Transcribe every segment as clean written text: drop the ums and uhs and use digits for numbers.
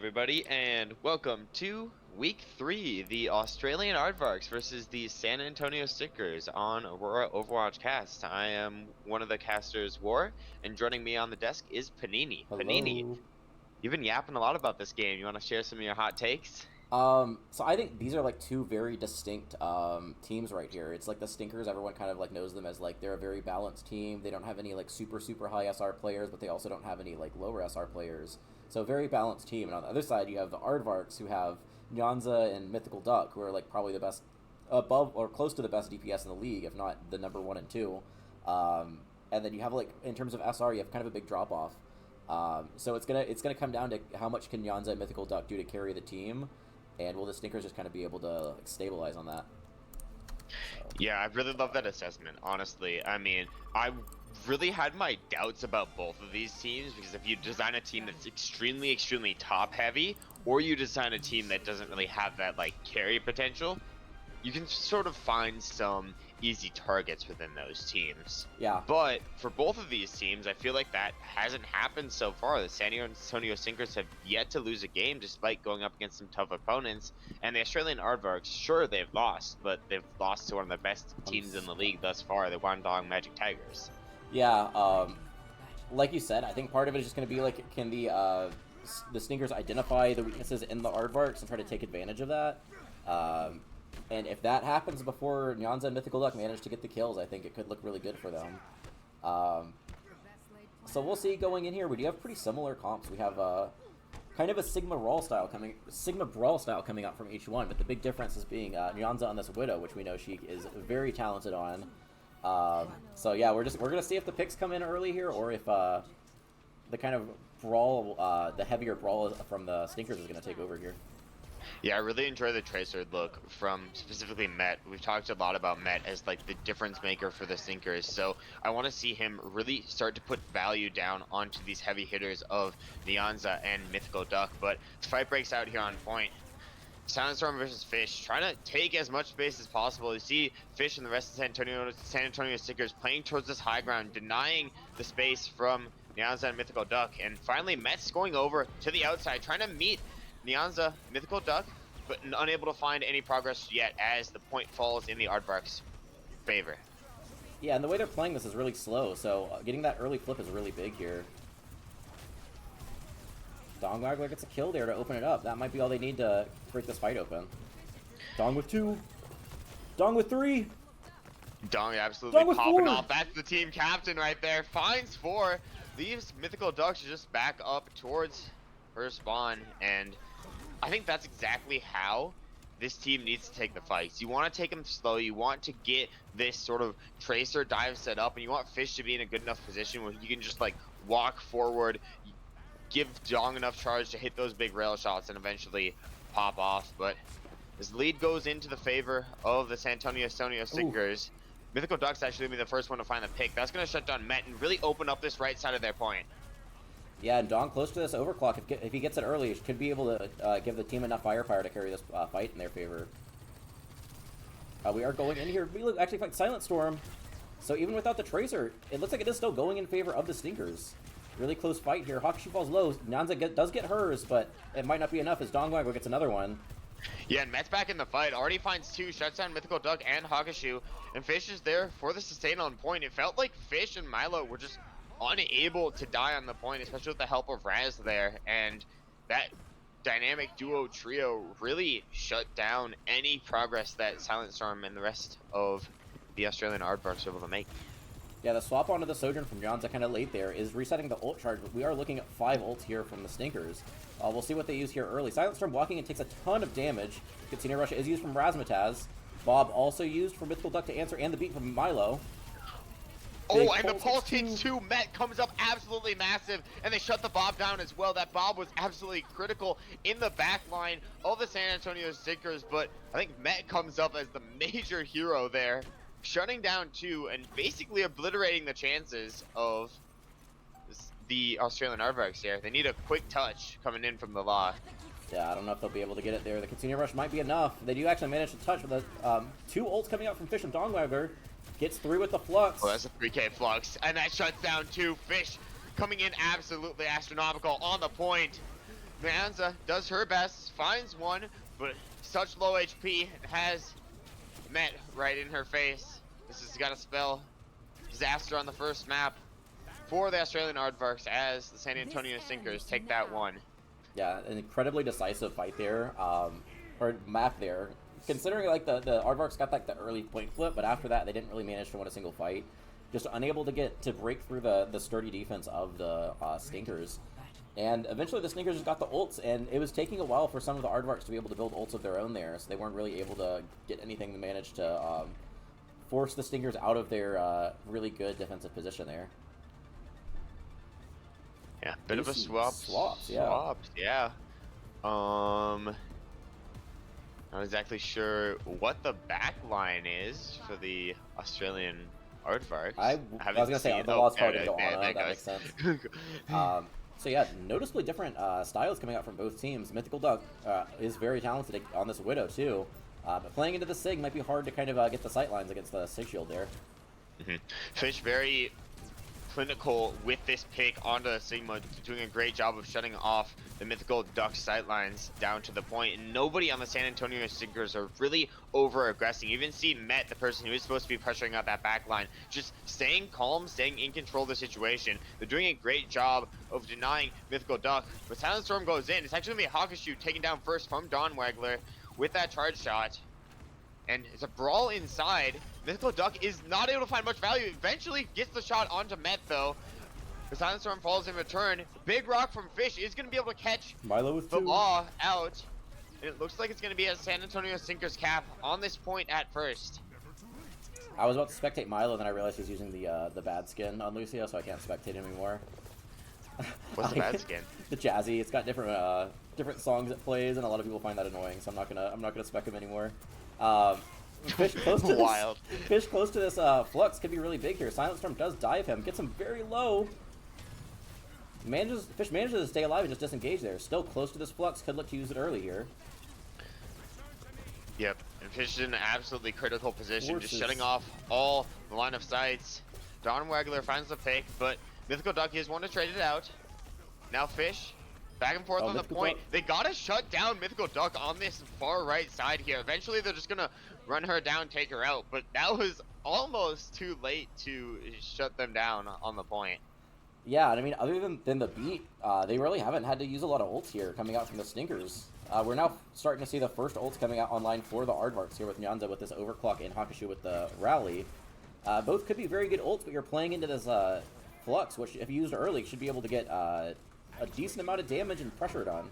everybody, and welcome to Week 3, the Australian Aardvarks versus the San Antonio Stickers on Aurora Overwatch cast. I am one of the casters, War, and joining me on the desk is Panini. Panini, Hello. you've been yapping a lot about this game. You want to share some of your hot takes? So I think these are like two very distinct teams right here. It's like the Stinkers, everyone kind of like knows them as like they're a very balanced team. They don't have any like super high SR players, but they also don't have any like lower SR players. So very balanced team. And on the other side, you have the Aardvarks who have Nyanza and Mythical Duck, who are like probably the best, above or close to the best DPS in the league, if not the number 1 and 2. And then you have like in terms of SR, you have kind of a big drop off. So it's gonna come down to how much can Nyanza and Mythical Duck do to carry the team. And will the Stinkers just kind of be able to like, stabilize on that? So. Yeah, I really love that assessment, honestly. I mean, I really had my doubts about both of these teams because if you design a team that's extremely top heavy, or you design a team that doesn't really have that like carry potential, you can sort of find some easy targets within those teams. Yeah. But for both of these teams, I feel like that hasn't happened so far. The San Antonio Stinkers have yet to lose a game despite going up against some tough opponents. And the Australian Aardvarks, sure, they've lost, but they've lost to one of the best teams in the league thus far, the Guangdong Magic Tigers. Yeah. Like you said, I think part of it is just going to be like, can the Stinkers identify the weaknesses in the Aardvarks and try to take advantage of that? And if that happens before Nyanza and Mythical Duck manage to get the kills, I think it could look really good for them. So we'll see going in here. We do have pretty similar comps. We have kind of a Sigma Brawl style coming out from each one, but the big difference is being Nyanza on this Widow, which we know she is very talented on. So yeah, we're gonna see if the picks come in early here, or if the kind of brawl, the heavier brawl from the Stinkers is gonna take over here. Yeah, I really enjoy the Tracer look from specifically Met. We've talked a lot about Met as like the difference maker for the Stinkers, so I want to see him really start to put value down onto these heavy hitters of Nyanza and Mythical Duck. But the fight breaks out here on point. Silent Storm versus Fish, trying to take as much space as possible. You see Fish and the rest of San Antonio Stickers playing towards this high ground, denying the space from Nyanza and Mythical Duck. And finally, Met's going over to the outside, trying to meet Nyanza, Mythical Duck, but unable to find any progress yet as the point falls in the Aardvarks' favor. Yeah, and the way they're playing this is really slow, so getting that early flip is really big here. Dongwaggler gets a kill there to open it up. That might be all they need to break this fight open. Dong with 2. Dong with 3. Dong absolutely with popping 4. off. That's the team captain right there. Finds 4. Leaves Mythical Duck to just back up towards her spawn, and I think that's exactly how this team needs to take the fights. You want to take them slow, you want to get this sort of Tracer dive set up, and you want Fish to be in a good enough position where you can just like walk forward, give Dong enough charge to hit those big rail shots and eventually pop off. But this lead goes into the favor of the San Antonio Stickers. Mythical Duck's actually gonna be the first one to find the pick. That's gonna shut down Met and really open up this right side of their point. Yeah, and Dong close to this overclock. If he gets it early, it could be able to give the team enough firepower to carry this fight in their favor. We are going in here. We actually fight Silent Storm. So even without the Tracer, it looks like it is still going in favor of the Stinkers. Really close fight here. Hakushu falls low. Nyanza does get hers, but it might not be enough as Dongwaggler gets another one. Yeah, and Met's back in the fight. Already finds 2, shuts down Mythical Duck and Hakushu. And Fish is there for the sustain on point. It felt like Fish and Milo were just unable to die on the point, especially with the help of Raz there, and that dynamic duo trio really shut down any progress that Silent Storm and the rest of the Australian Aardvarks were able to make. Yeah, the swap onto the Sojourn from Nyanza kind of late there is resetting the ult charge, but we are looking at 5 ults here from the Stinkers. We'll see what they use here early. Silent Storm walking and takes a ton of damage. Katsina Russia is used from Razmataz. Bob also used for Mythical Duck to answer, and the beat from Milo. Oh, and the pulse hits 2. Met comes up absolutely massive, and they shut the Bob down as well. That Bob was absolutely critical in the back line of the San Antonio Stickers, but I think Met comes up as the major hero there, shutting down 2 and basically obliterating the chances of the Australian Aardvarks here. They need a quick touch coming in from the Law. Yeah, I don't know if they'll be able to get it there. The Katsina Rush might be enough. They do actually manage to touch with the 2 ults coming out from Fish and Dongwaggler. Gets through with the Flux. Oh, that's a 3k Flux. And that shuts down 2. Fish coming in absolutely astronomical on the point. Manza does her best, finds one, but such low HP has Met right in her face. This has got to spell disaster on the first map for the Australian Aardvarks as the San Antonio Sinkers take that one. Yeah, an incredibly decisive fight there, or map there. Considering like the Aardvarks got like the early point flip, but after that they didn't really manage to win a single fight. Just unable to break through the sturdy defense of the Stinkers. And eventually the Stinkers just got the ults, and it was taking a while for some of the Aardvarks to be able to build ults of their own there, so they weren't really able to get anything to manage to force the Stinkers out of their really good defensive position there. Yeah, bit of a swaps, yeah. Not exactly sure what the back line is for the Australian Aardvarks. I was gonna say the law's probably gonna go on. That makes sense. So yeah, noticeably different styles coming out from both teams. Mythical Duck is very talented on this Widow too, but playing into the Sig might be hard to kind of get the sightlines against the Sig shield there. Fish very clinical with this pick onto the Sigma, doing a great job of shutting off the Mythical Duck sightlines down to the point, and nobody on the San Antonio Sinkers are really over-aggressing. You even see Met, the person who is supposed to be pressuring out that back line, just staying calm, staying in control of the situation. They're doing a great job of denying Mythical Duck, but Silent Storm goes in. It's actually going to be Hakushu taken down first from Don Wagler with that charge shot. And it's a brawl inside. Mythical Duck is not able to find much value. Eventually gets the shot onto Met though. The Silent Storm falls in return. Big rock from Fish is going to be able to catch Milo with the Law out. And it looks like it's going to be a San Antonio Sinkers cap on this point at first. I was about to spectate Milo, then I realized he was using the bad skin on Lucio, so I can't spectate him anymore. What's the bad skin? The Jazzy. It's got different songs it plays, and a lot of people find that annoying. So I'm not gonna spec him anymore. Fish close to Wild. Fish close to this flux could be really big here. Silent Storm does dive him, gets him very low. Fish manages to stay alive and just disengage there. Still close to this flux, could look to use it early here. Yep, and Fish is in an absolutely critical position, just shutting off all the line of sights. Don Wagler finds the pick, but Mythical Duck is one to trade it out. Now Fish, back and forth on the point. They gotta shut down Mythical Duck on this far right side here. Eventually they're just gonna run her down, take her out, but that was almost too late to shut them down on the point. Yeah, and I mean, other than the beat, they really haven't had to use a lot of ults here coming out from the Stinkers. We're now starting to see the first ults coming out online for the Aardvarks here with Nyanza with this overclock and Hakushu with the rally. Both could be very good ults, but you're playing into this flux, which if used early should be able to get a decent amount of damage and pressure it on.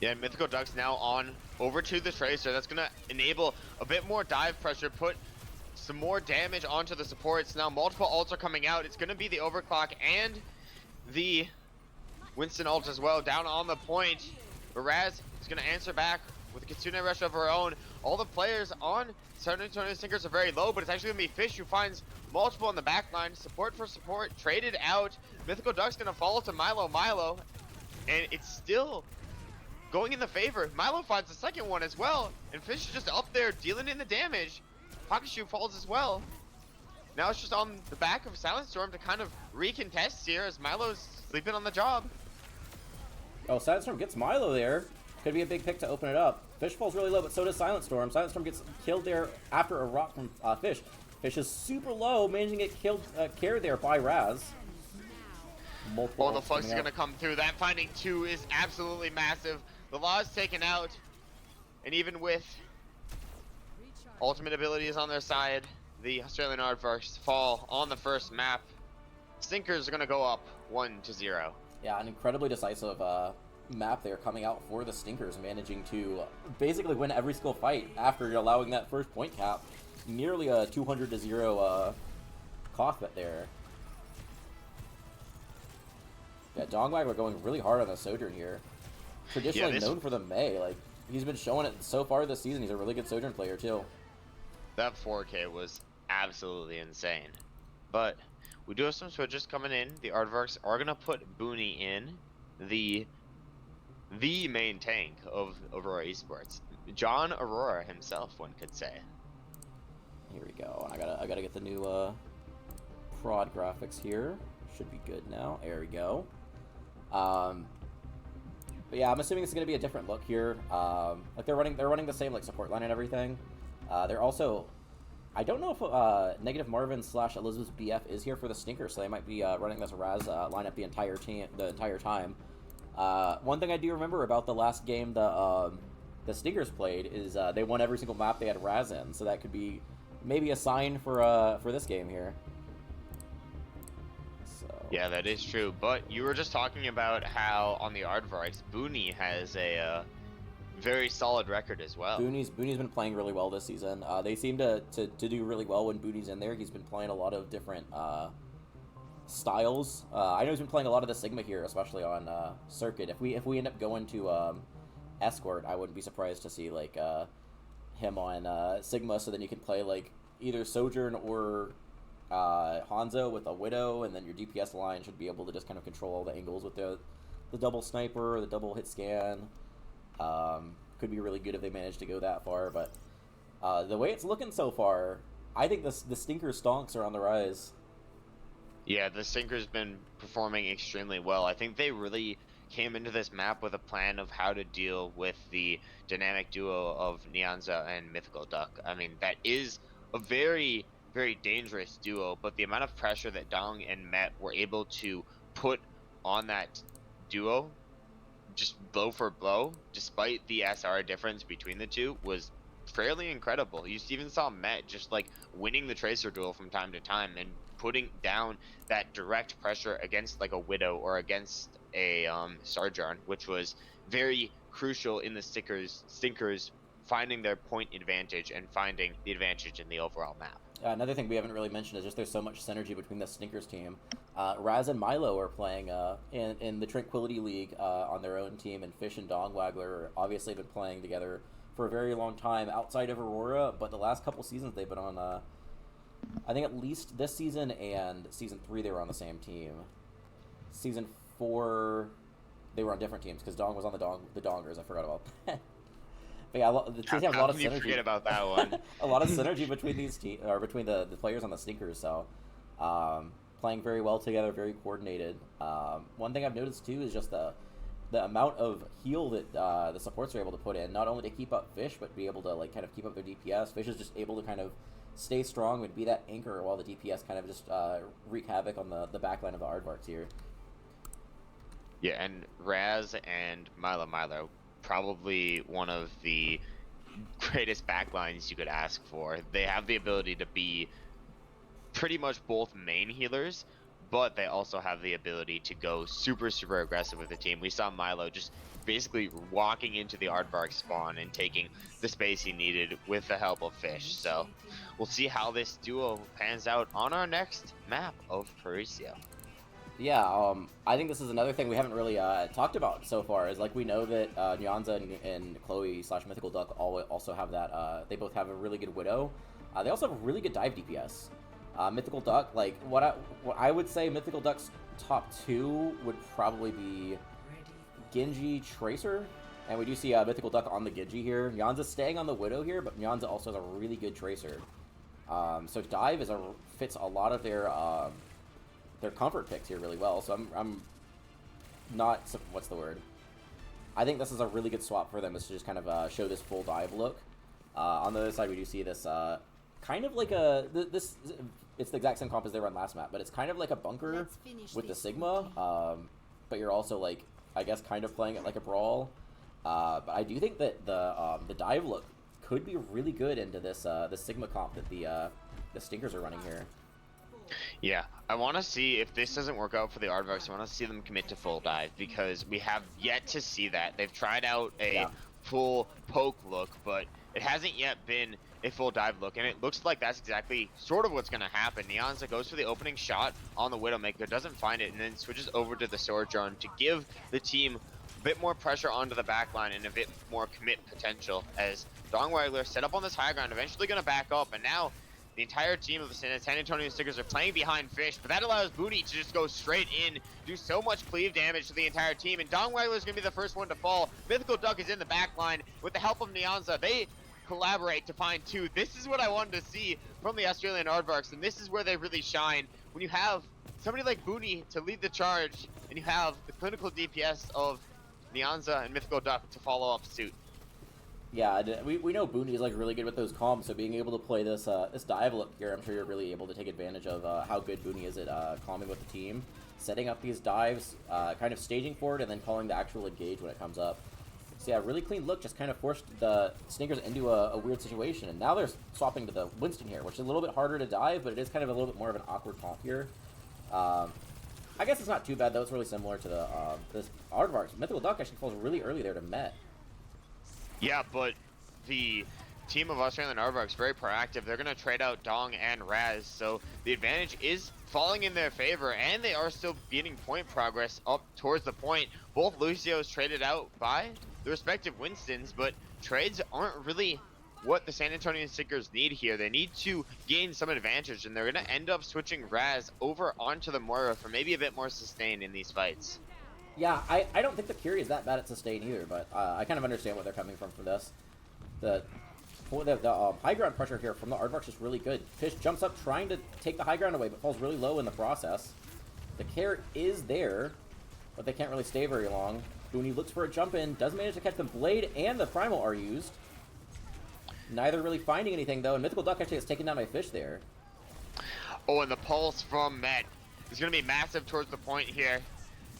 Yeah, Mythical Duck's now on over to the Tracer. That's gonna enable a bit more dive pressure, put some more damage onto the supports. Now multiple ults are coming out. It's gonna be the overclock and the Winston ult as well down on the point. Raz is gonna answer back with a Kitsune Rush of her own. All the players on San Antonio Sinkers are very low, but it's actually gonna be Fish who finds multiple in the back line. Support for support, traded out. Mythical Duck's gonna fall to Milo, and it's still going in the favor. Milo finds the second one as well, and Fish is just up there dealing in the damage. Hakushu falls as well. Now it's just on the back of Silent Storm to kind of recontest here as Milo's sleeping on the job. Oh, Silent Storm gets Milo there. Could be a big pick to open it up. Fish falls really low, but so does Silent Storm. Silent Storm gets killed there after a rock from Fish. Fish is super low, managing to get killed, carried there by Raz. Multiple the flux is going to come through. That finding 2 is absolutely massive. The Law is taken out, and even with ultimate abilities on their side, the Australian Aardvarks fall on the first map. Sinkers are going to go up 1-0. Yeah, an incredibly decisive map there coming out for the Stinkers, managing to basically win every single fight after allowing that first point cap. Nearly a 200-0 cost bet there. Yeah, Dongwagler going really hard on the Sojourn here. Traditionally known for the Mei, like he's been showing it so far this season. He's a really good Sojourn player too. That 4K was absolutely insane. But we do have some switches coming in. The Aardvarks are gonna put Booney in, the main tank of Aurora Esports. John Aurora himself, one could say. Here we go. I gotta get the new prod graphics here. Should be good now. There we go. But yeah, I'm assuming it's gonna be a different look here. Like they're running the same like support line and everything. They're also, I don't know if Negative Marvin / Elizabeth's BF is here for the Stinker, so they might be running this Raz lineup the entire time. One thing I do remember about the last game the Stinkers played is they won every single map they had Raz in, so that could be maybe a sign for this game here. So. Yeah, that is true. But you were just talking about how on the Aardvarks, Booney has a very solid record as well. Booney's been playing really well this season. They seem to do really well when Booney's in there. He's been playing a lot of different styles. I know he's been playing a lot of the Sigma here, especially on Circuit. If we end up going to Escort, I wouldn't be surprised to see like him on Sigma, so then you can play like either Sojourn or Hanzo with a Widow, and then your DPS line should be able to just kind of control all the angles with the double sniper, the double hit scan. Could be really good if they manage to go that far, but the way it's looking so far, I think the Stinker stonks are on the rise. Yeah, the Stinker's been performing extremely well. I think they really came into this map with a plan of how to deal with the dynamic duo of Nyanza and Mythical Duck. I mean, that is a very, very dangerous duo, but the amount of pressure that Dong and Met were able to put on that duo, just blow for blow, despite the SR difference between the two, was fairly incredible. You even saw Met just like winning the Tracer duel from time to time and putting down that direct pressure against like a Widow or against a Sarjan, which was very crucial in the Stinkers finding their point advantage and finding the advantage in the overall map. Another thing we haven't really mentioned is just there's so much synergy between the Stinkers team. Raz and Milo are playing in the Tranquility League on their own team, and Fish and Dongwaggler obviously been playing together for a very long time outside of Aurora, but the last couple seasons they've been on, I think at least this season and Season 3 they were on the same team. Season 4 they were on different teams because Dong was on the Dongers. I forgot about that. But yeah, the teams have a lot of synergy. How can you forget about that one? A lot of synergy between these between the players on the Stinkers. So, playing very well together, very coordinated. One thing I've noticed too is just the amount of heal that the supports are able to put in, not only to keep up Fish, but be able to like kind of keep up their DPS. Fish is just able to kind of stay strong and be that anchor while the DPS kind of just wreak havoc on the backline of the Aardvarks here. Yeah, and Raz and Milo, probably one of the greatest backlines you could ask for. They have the ability to be pretty much both main healers, but they also have the ability to go super, super aggressive with the team. We saw Milo just basically walking into the Aardvark spawn and taking the space he needed with the help of Fish. So we'll see how this duo pans out on our next map of Parisia. Yeah, I think this is another thing we haven't really talked about so far. Is like we know that Nyanza and Chloe / Mythical Duck also have that. They both have a really good Widow. They also have a really good dive DPS. Mythical Duck, like what I would say, Mythical Duck's top 2 would probably be Genji, Tracer, and we do see Mythical Duck on the Genji here. Nyanza's staying on the Widow here, but Nyanza also has a really good Tracer. So dive fits a lot of their comfort picks here really well, so I'm not, what's the word? I think this is a really good swap for them, is to just kind of show this full dive look. On the other side, we do see this kind of like it's the exact same comp as they run last map, but it's kind of like a bunker with the Sigma, but you're also like, I guess, kind of playing it like a brawl. But I do think that the dive look could be really good into this the Sigma comp that the Stinkers are running here. Yeah, I want to see if this doesn't work out for the Aardvarks. I want to see them commit to full dive, because we have yet to see that. They've tried out a full poke look, but it hasn't yet been a full dive look, and it looks like that's exactly sort of what's going to happen. Nyanza goes for the opening shot on the Widowmaker, doesn't find it, and then switches over to the Sojourn to give the team a bit more pressure onto the backline and a bit more commit potential, as Dongwaggler set up on this high ground, eventually going to back up, and now the entire team of the San Antonio Stickers are playing behind Fish, but that allows Booty to just go straight in, do so much cleave damage to the entire team, and Dongwaggler is going to be the first one to fall. Mythical Duck is in the back line with the help of Nyanza. They collaborate to find 2. This is what I wanted to see from the Australian Aardvarks, and this is where they really shine. When you have somebody like Booty to lead the charge, and you have the clinical DPS of Nyanza and Mythical Duck to follow up suit. Yeah, we know Booney is like really good with those comms, so being able to play this this dive look here, I'm sure you're really able to take advantage of how good Booney is at calming with the team, setting up these dives, kind of staging for it, and then calling the actual engage when it comes up. So yeah, really clean look, just kind of forced the Stinkers into a weird situation, and now they're swapping to the Winston here, which is a little bit harder to dive, but it is kind of a little bit more of an awkward comp here. I guess it's not too bad though. It's really similar to the this Aardvarks. Mythical Duck actually falls really early there to Met. Yeah, but the team of Australian Aardvarks very proactive. They're going to trade out Dong and Raz, so the advantage is falling in their favor, and they are still beating point progress up towards the point. Both Lucios traded out by the respective Winstons, but trades aren't really what the San Antonio Stinkers need here. They need to gain some advantage, and they're going to end up switching Raz over onto the Moira for maybe a bit more sustain in these fights. Yeah, I don't think the Curie is that bad at sustain either, but I kind of understand where they're coming from for this. The high ground pressure here from the Aardvarks is really good. Fish jumps up trying to take the high ground away, but falls really low in the process. The care is there, but they can't really stay very long. Booney looks for a jump in, does manage to catch the Blade and the Primal are used. Neither really finding anything though, and Mythical Duck actually gets taken down by Fish there. Oh, and the pulse from Met is going to be massive towards the point here.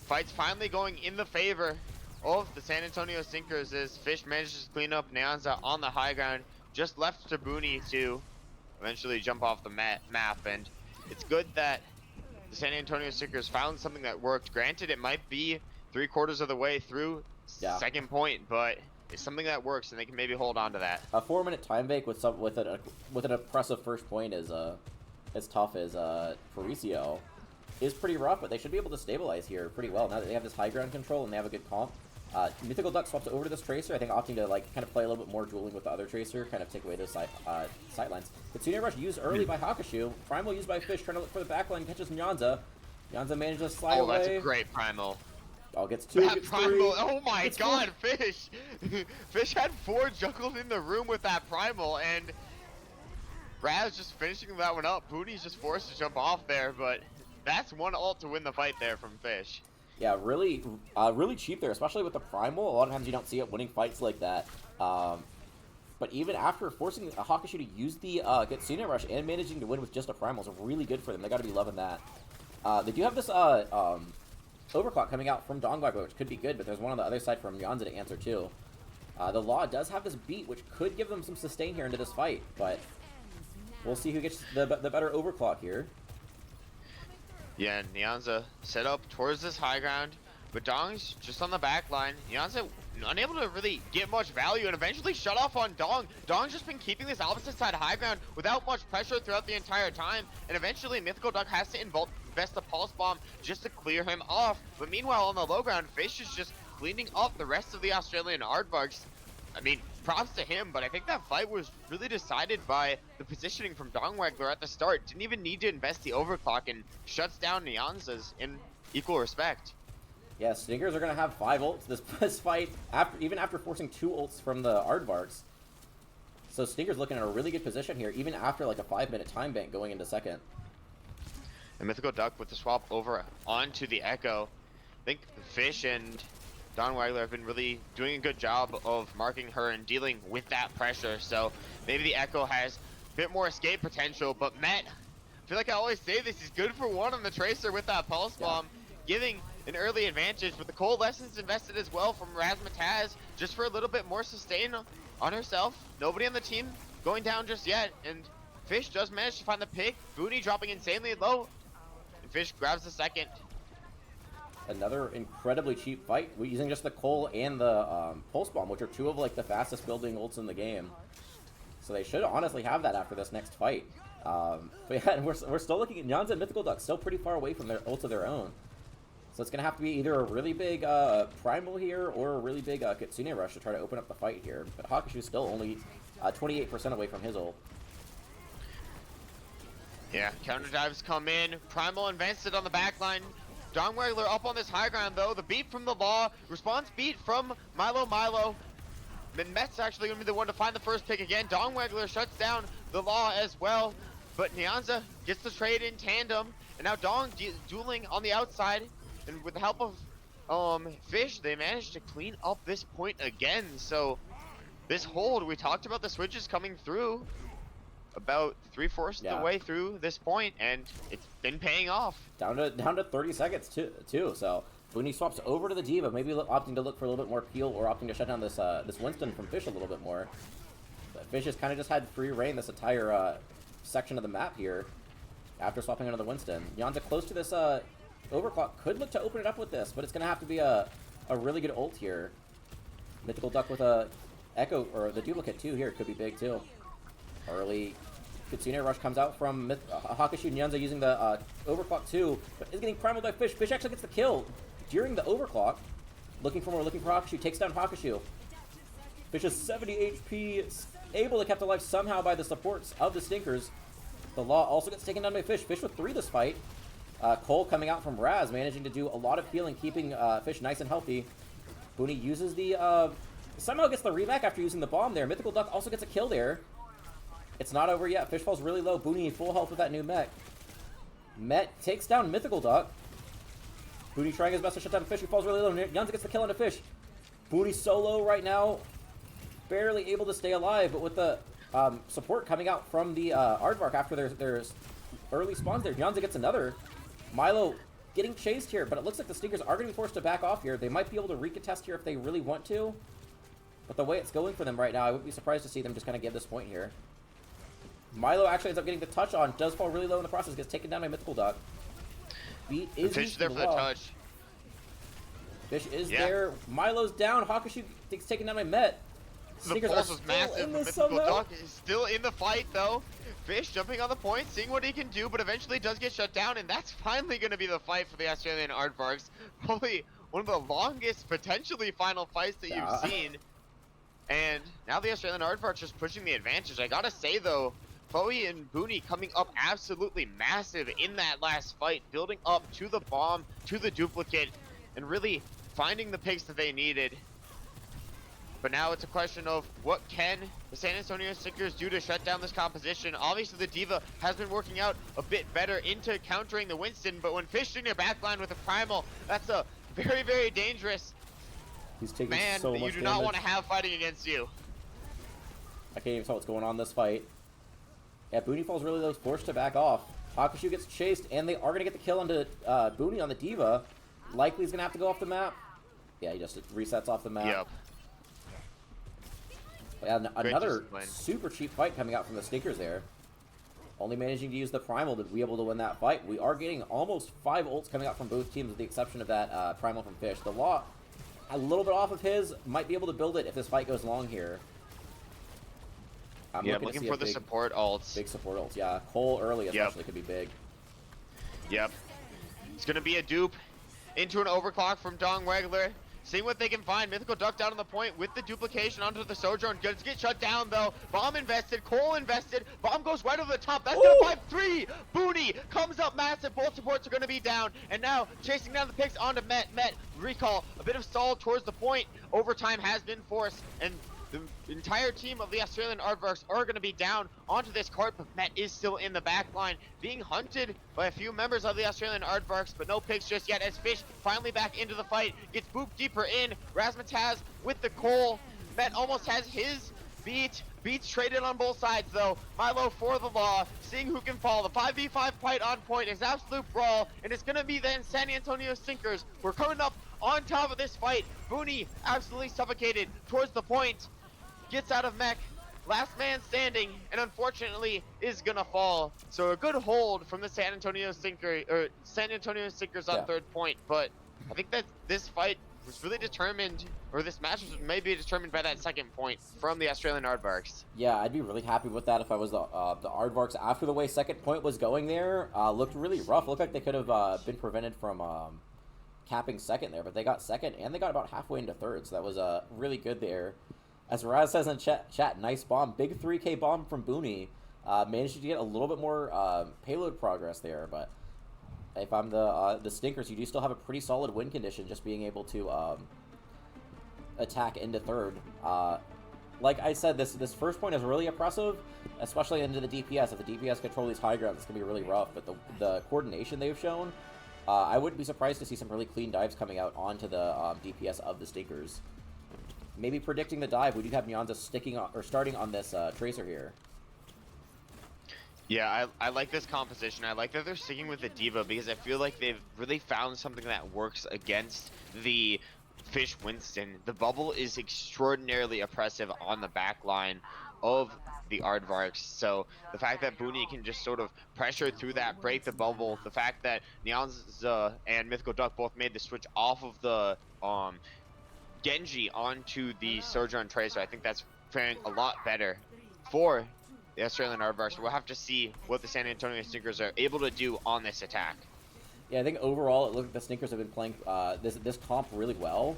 Fight's finally going in the favor of the San Antonio Stinkers as Fish manages to clean up Nyanza on the high ground. Just left to Booney to eventually jump off the map, and it's good that the San Antonio Stinkers found something that worked. Granted, it might be 3/4 of the way through second point, but it's something that works, and they can maybe hold on to that. A 4-minute time bank with an oppressive first point is as tough as Paricio is pretty rough, but they should be able to stabilize here pretty well now that they have this high ground control and they have a good comp. Mythical Duck swaps over to this Tracer, I think opting to like kind of play a little bit more dueling with the other Tracer, kind of take away those sightlines. Kitsune Rush used early by Hakushu, Primal used by Fish, trying to look for the backline, catches Nyanza. Nyanza manages to slide away. Oh, that's a great Primal. Oh, gets 2, that gets Primal, 3. oh my gets god, 4. Fish! Fish had 4 juggled in the room with that Primal, and Raz just finishing that one up. Booney's just forced to jump off there, but that's one ult to win the fight there from Fish. Yeah, really cheap there, especially with the Primal. A lot of times you don't see it winning fights like that. But even after forcing Hakushu to use the Kitsune Rush and managing to win with just a Primal is really good for them. They got to be loving that. They do have this Overclock coming out from Dongwagler, which could be good, but there's one on the other side from Nyanza to answer too. The Law does have this beat, which could give them some sustain here into this fight, but we'll see who gets the better Overclock here. Yeah, Nyanza set up towards this high ground, but Dong's just on the back line. Nyanza unable to really get much value and eventually shut off on Dong. Dong's just been keeping this opposite side high ground without much pressure throughout the entire time, and eventually Mythical Duck has to invest the Pulse Bomb just to clear him off. But meanwhile, on the low ground, Fish is just cleaning up the rest of the Australian Aardvarks. I mean, props to him, but I think that fight was really decided by the positioning from Dongwagler at the start. Didn't even need to invest the overclock and shuts down Nyanza's in equal respect. Yeah, Stinkers are going to have 5 ults this fight, even after forcing 2 ults from the Aardvarks. So Stinkers looking at a really good position here, even after like a 5-minute time bank going into second. And Mythical Duck with the swap over onto the Echo. I think Fish and Dongwagler have been really doing a good job of marking her and dealing with that pressure. So maybe the Echo has a bit more escape potential, but Met, I feel like I always say this, is good for 1 on the Tracer with that Pulse Bomb, giving an early advantage, with the Coalescence invested as well from Razmataz, just for a little bit more sustain on herself. Nobody on the team going down just yet, and Fish does manage to find the pick. Booney dropping insanely low, and Fish grabs the second. Another incredibly cheap fight, using just the Coal and the Pulse Bomb, which are 2 of like the fastest building ults in the game. So they should honestly have that after this next fight. But yeah, and we're still looking at Nyanza and Mythical Duck still pretty far away from their ults of their own. So it's going to have to be either a really big Primal here or a really big Kitsune Rush to try to open up the fight here. But Hakushu's still only 28% away from his ult. Yeah, counter dives come in. Primal invested on the backline. Dongwagler up on this high ground though. The beat from the Law. Response beat from Milo. And Met's actually going to be the one to find the first pick again. Dongwagler shuts down the Law as well. But Nyanza gets the trade in tandem. And now Dong dueling on the outside. And with the help of Fish, they managed to clean up this point again. So this hold, we talked about the switches coming through about 3/4 of the way through this point, and it's been paying off. Down to 30 seconds too. So Booney swaps over to the D.Va, maybe opting to look for a little bit more peel or opting to shut down this this Winston from Fish a little bit more. But Fish has kind of just had free reign this entire section of the map here after swapping onto the Winston. Yanza close to this overclock, could look to open it up with this, but it's going to have to be a really good ult here. Mythical Duck with a Echo, or the duplicate too here, could be big too. Early Kitsune Rush comes out from Hakushu and Yanza using the overclock too, but is getting primal by Fish. Fish actually gets the kill during the overclock. Looking for Hakushu, takes down Hakushu. Fish is 70 HP, able to kept alive somehow by the supports of the Stinkers. The Law also gets taken down by Fish. Fish with 3 this fight. Cole coming out from Raz, managing to do a lot of healing, keeping Fish nice and healthy. Booney uses the, somehow gets the remake after using the bomb there. Mythical Duck also gets a kill there. It's not over yet. Fish falls really low. Booney full health with that new mech. Met takes down Mythical Duck. Booney trying his best to shut down Fish. He falls really low. Yanza gets the kill onto Fish. Booney so low right now. Barely able to stay alive, but with the support coming out from the Aardvark after their early spawns there. Yanza gets another. Milo getting chased here, but it looks like the Stinkers are going to be forced to back off here. They might be able to recontest here if they really want to. But the way it's going for them right now, I wouldn't be surprised to see them just kind of give this point here. Milo actually ends up getting the touch on, does fall really low in the process, gets taken down by Mythical Duck. Beat is Fish there for the touch. Fish is there. Milo's down. Hakushu gets taken down by Met. The pulse was massive. Mythical Duck is still in the fight though. Fish jumping on the point, seeing what he can do, but eventually does get shut down, and that's finally going to be the fight for the Australian Aardvarks. Probably one of the longest, potentially final fights that you've seen. And now the Australian Aardvarks just pushing the advantage. I gotta say though, Chloe and Booney coming up absolutely massive in that last fight, building up to the bomb, to the duplicate, and really finding the picks that they needed. But now it's a question of what can the San Antonio Stinkers do to shut down this composition. Obviously the D.Va has been working out a bit better into countering the Winston, but when Fish in your backline with a primal, that's a very, very dangerous He's taking man so that much you do not damage. want to have fighting against you. I can't even tell what's going on in this fight. Yeah, Booney falls really low, forced to back off. Hakushu gets chased, and they are going to get the kill onto Booney on the D.Va. Likely he's going to have to go off the map. Yeah, he just resets off the map. Yep. And another super cheap fight coming out from the Stinkers there. Only managing to use the Primal to be able to win that fight. We are getting almost 5 ults coming out from both teams with the exception of that Primal from Fish. The Law, a little bit off of his, might be able to build it if this fight goes long here. I'm looking for the support ults. Big support ults, yeah. Cole early especially could be big. Yep. It's going to be a dupe into an overclock from Dong Wegler. Seeing what they can find. Mythical Duck down on the point with the duplication onto the Sojourn. Gets get shut down though. Bomb invested. Cole invested. Bomb goes right over the top. That's gonna 5-3. Booney comes up massive. Both supports are gonna be down. And now chasing down the picks onto Met. Met recall. A bit of stall towards the point. Overtime has been forced. And the entire team of the Australian Aardvarks are going to be down onto this cart, but Met is still in the back line, being hunted by a few members of the Australian Aardvarks, but no picks just yet as Fish finally back into the fight, gets booped deeper in. Razmataz with the Cole. Met almost has his beat. Beats traded on both sides though. Milo for the Law, seeing who can fall. The 5v5 fight on point is absolute brawl, and it's going to be then San Antonio Stinkers. We're coming up on top of this fight. Booney absolutely suffocated towards the point. Gets out of mech, last man standing, and unfortunately is gonna fall. So a good hold from the San Antonio Stinkers on third point, but I think that this fight was really determined, or this match was maybe determined by that second point from the Australian Aardvarks. Yeah, I'd be really happy with that if I was the Aardvarks. After the way second point was going there, looked really rough. Looked like they could have been prevented from capping second there, but they got second, and they got about halfway into third, so that was really good there. As Raz says in chat, nice bomb. Big 3K bomb from Booney. Managed to get a little bit more payload progress there, but if I'm the Stinkers, you do still have a pretty solid win condition, just being able to attack into third. Like I said, this first point is really impressive, especially into the DPS. If the DPS control these high grounds, it's going to be really rough, but the coordination they've shown I wouldn't be surprised to see some really clean dives coming out onto the DPS of the Stinkers. Maybe predicting the dive, we do have Nyanza sticking on, or starting on this Tracer here. Yeah, I like this composition. I like that they're sticking with the Diva because I feel like they've really found something that works against the Fish Winston. The bubble is extraordinarily oppressive on the back line of the Aardvarks. So the fact that Booney can just sort of pressure through that, break the bubble, the fact that Nyanza and Mythical Duck both made the switch off of the Genji onto the Sojourn Tracer, I think that's faring a lot better for the Australian Aardvarks. We'll have to see what the San Antonio Stinkers are able to do on this attack. Yeah, I think overall it looks like the Stinkers have been playing this comp really well.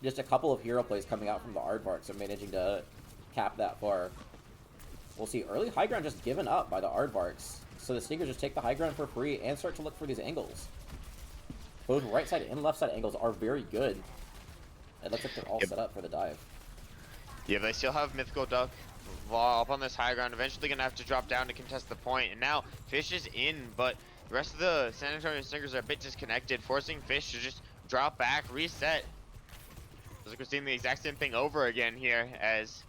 Just a couple of hero plays coming out from the Aardvarks are managing to cap that far. We'll see early high ground just given up by the Aardvarks. So the Stinkers just take the high ground for free and start to look for these angles. Both right side and left side angles are very good. It looks like they're all set up for the dive. Yeah, they still have Mythical Duck up on this high ground. Eventually going to have to drop down to contest the point. And now Fish is in, but the rest of the San Antonio Stinkers are a bit disconnected, forcing Fish to just drop back, reset. Looks like we're seeing the exact same thing over again here as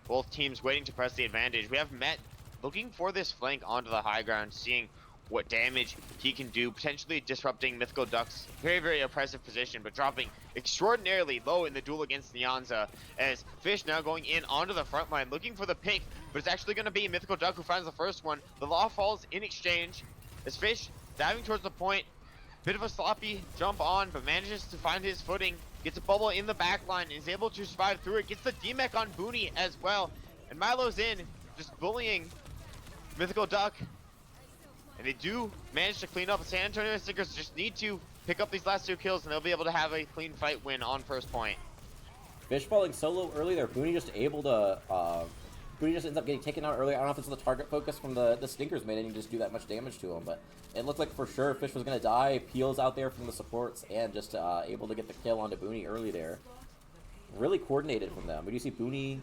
both teams waiting to press the advantage. We have Met looking for this flank onto the high ground, seeing what damage he can do, potentially disrupting Mythical Duck's very, very oppressive position, but dropping extraordinarily low in the duel against Nyanza, as Fish now going in onto the front line, looking for the pick, but it's actually going to be Mythical Duck who finds the first one. The Law falls in exchange, as Fish diving towards the point, bit of a sloppy jump on, but manages to find his footing, gets a bubble in the back line, is able to survive through it, gets the D-Mech on Booney as well, and Milo's in, just bullying Mythical Duck. And they do manage to clean up. San Antonio Stinkers just need to pick up these last 2 kills, and they'll be able to have a clean fight win on first point. Fish falling solo early there. Booney just able to. Booney just ends up getting taken out early. I don't know if it's the target focus from the Stinkers made and just do that much damage to him, but it looked like for sure Fish was going to die. Peels out there from the supports and just able to get the kill onto Booney early there. Really coordinated from them. We do see Booney.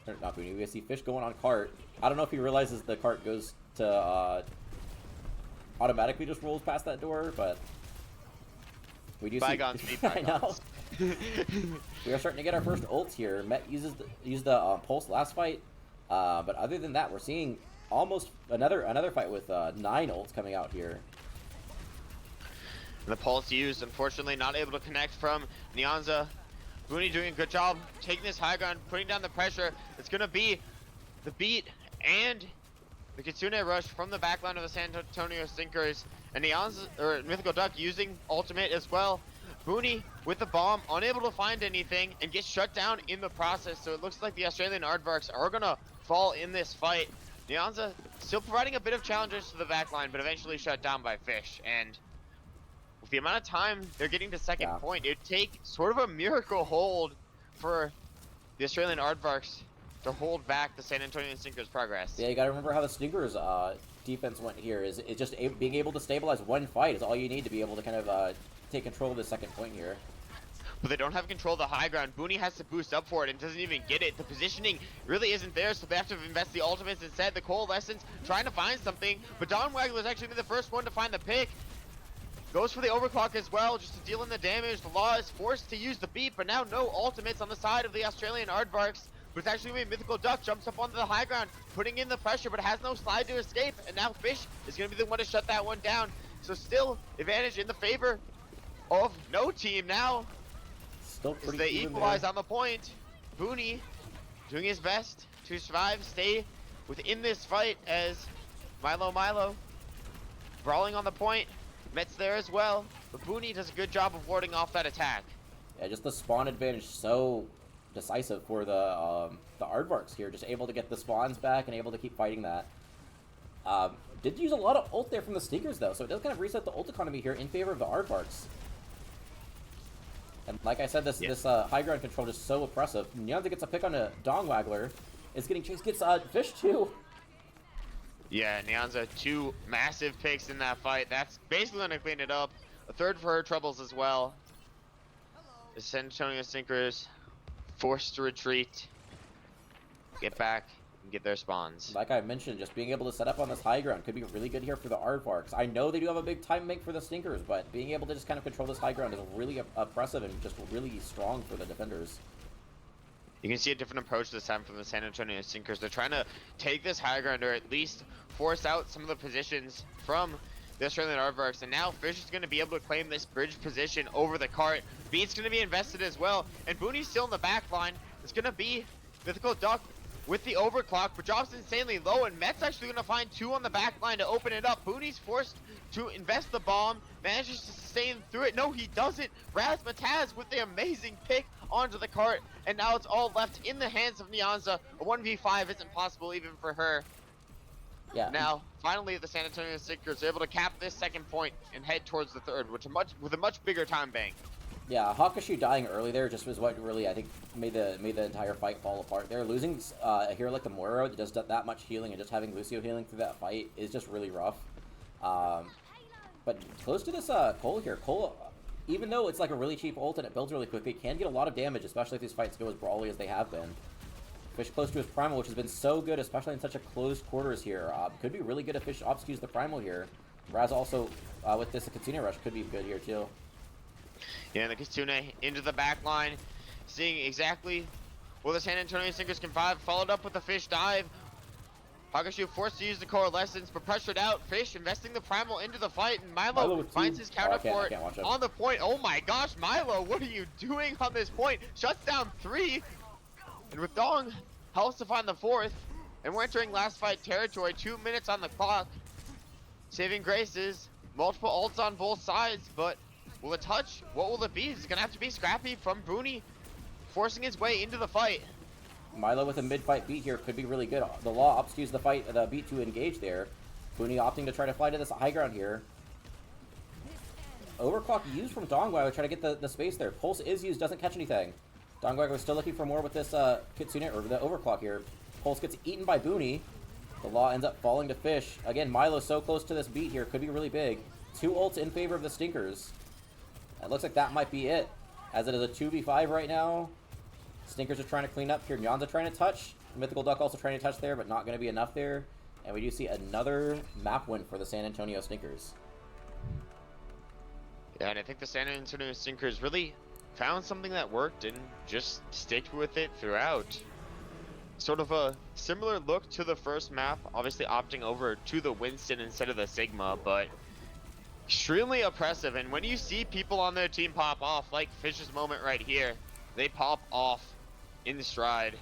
Or not Booney. We see Fish going on cart. I don't know if he realizes the cart goes to. Automatically just rolls past that door, but we do bygones see. be bygones. I know. We are starting to get our first ults here. Met used the pulse last fight, but other than that, we're seeing almost another fight with 9 ults coming out here. The pulse used, unfortunately, not able to connect from Nyanza. Booney doing a good job taking this high ground, putting down the pressure. It's gonna be the beat and the Kitsune rush from the backline of the San Antonio Stinkers, and Nyanza, or Mythical Duck using ultimate as well. Booney with the bomb, unable to find anything, and gets shut down in the process, so it looks like the Australian Aardvarks are gonna fall in this fight. Nyanza still providing a bit of challenges to the backline, but eventually shut down by Fish, and with the amount of time they're getting to second point, it'd take sort of a miracle hold for the Australian Aardvarks to hold back the San Antonio Stinkers' progress. Yeah, you gotta remember how the Stinkers' defense went here. Is it just being able to stabilize one fight is all you need to be able to kind of take control of the second point here. But they don't have control of the high ground. Booney has to boost up for it and doesn't even get it. The positioning really isn't there, so they have to invest the ultimates instead. The Coalescence trying to find something, but Don Waggler's actually been the first one to find the pick. Goes for the overclock as well, just to deal in the damage. The Law is forced to use the beat, but now no ultimates on the side of the Australian Aardvarks. But it's actually going to be Mythical Duck, jumps up onto the high ground, putting in the pressure, but has no slide to escape. And now Fish is going to be the one to shut that one down. So still, advantage in the favor of no team now. Still pretty as they even equalize there. on the point. Booney doing his best to survive, stay within this fight as Milo brawling on the point. Met's there as well, but Booney does a good job of warding off that attack. Yeah, just the spawn advantage so decisive for the Aardvarks here, just able to get the spawns back and able to keep fighting that. Did use a lot of ult there from the Stinkers though, so it does kind of reset the ult economy here in favor of the Aardvarks. And like I said, this high ground control is so oppressive. Nyanza gets a pick on a Dong Waggler. It's getting chased, gets Fish too. Yeah, Nyanza, 2 massive picks in that fight. That's basically going to clean it up. A third for her troubles as well. The San Antonio Stinkers forced to retreat. Get back and get their spawns. Like I mentioned, just being able to set up on this high ground could be really good here for the Aardvarks. I know they do have a big time make for the Stinkers, but being able to just kind of control this high ground is really oppressive and just really strong for the defenders. You can see a different approach this time from the San Antonio Stinkers. They're trying to take this high ground, or at least force out some of the positions from the Australian Aardvarks. And now Fish is going to be able to claim this bridge position over the cart. Beat's going to be invested as well. And Booney's still in the back line. It's going to be Mythical Duck with the overclock, but drops insanely low. And Met's actually going to find 2 on the back line to open it up. Booney's forced to invest the bomb. Manages to sustain through it. No, he doesn't. Razmataz with the amazing pick onto the cart. And now it's all left in the hands of Nyanza. A 1v5 isn't possible even for her. Yeah. Now, finally, the San Antonio Stinkers are able to cap this second point and head towards the third, with a much bigger time bank. Yeah, Hakushu dying early there just was what really, I think, made the entire fight fall apart. They're losing a hero like the Moro that does that much healing, and just having Lucio healing through that fight is just really rough. But close to this Cole here. Cole, even though it's like a really cheap ult and it builds really quickly, can get a lot of damage, especially if these fights go as brawly as they have been. Fish close to his primal, which has been so good, especially in such a closed quarters here. Could be really good if Fish obscures the primal here. Raz also, with this, the Kitsune rush could be good here too. Yeah, and the Kitsune into the back line, seeing exactly where the San Antonio Stinkers can find, followed up with the Fish dive. Hakushu forced to use the coalescence, but pressured out. Fish investing the primal into the fight, and Milo finds his counter for it on the point. Oh my gosh, Milo, what are you doing on this point? Shuts down 3. And with Dong, helps to find the 4th. And we're entering last fight territory, 2 minutes on the clock. Saving graces, multiple ults on both sides, but will it touch? What will it be? It's gonna have to be Scrappy from Booney, forcing his way into the fight. Milo with a mid-fight beat here could be really good. The Law obscures the beat to engage there. Booney opting to try to fly to this high ground here. Overclock used from Dongwai to try to get the space there. Pulse is used, doesn't catch anything. Dongwag was still looking for more with this Kitsune, or the overclock here. Pulse gets eaten by Booney. The Law ends up falling to Fish. Again, Milo so close to this beat here. Could be really big. 2 ults in favor of the Stinkers. It looks like that might be it, as it is a 2v5 right now. Stinkers are trying to clean up here. Nyanza trying to touch. Mythical Duck also trying to touch there, but not going to be enough there. And we do see another map win for the San Antonio Stinkers. Yeah, and I think the San Antonio Stinkers really found something that worked and just sticked with it throughout. Sort of a similar look to the first map, obviously opting over to the Winston instead of the Sigma, but extremely oppressive. And when you see people on their team pop off, like Fish's moment right here, they pop off in the stride.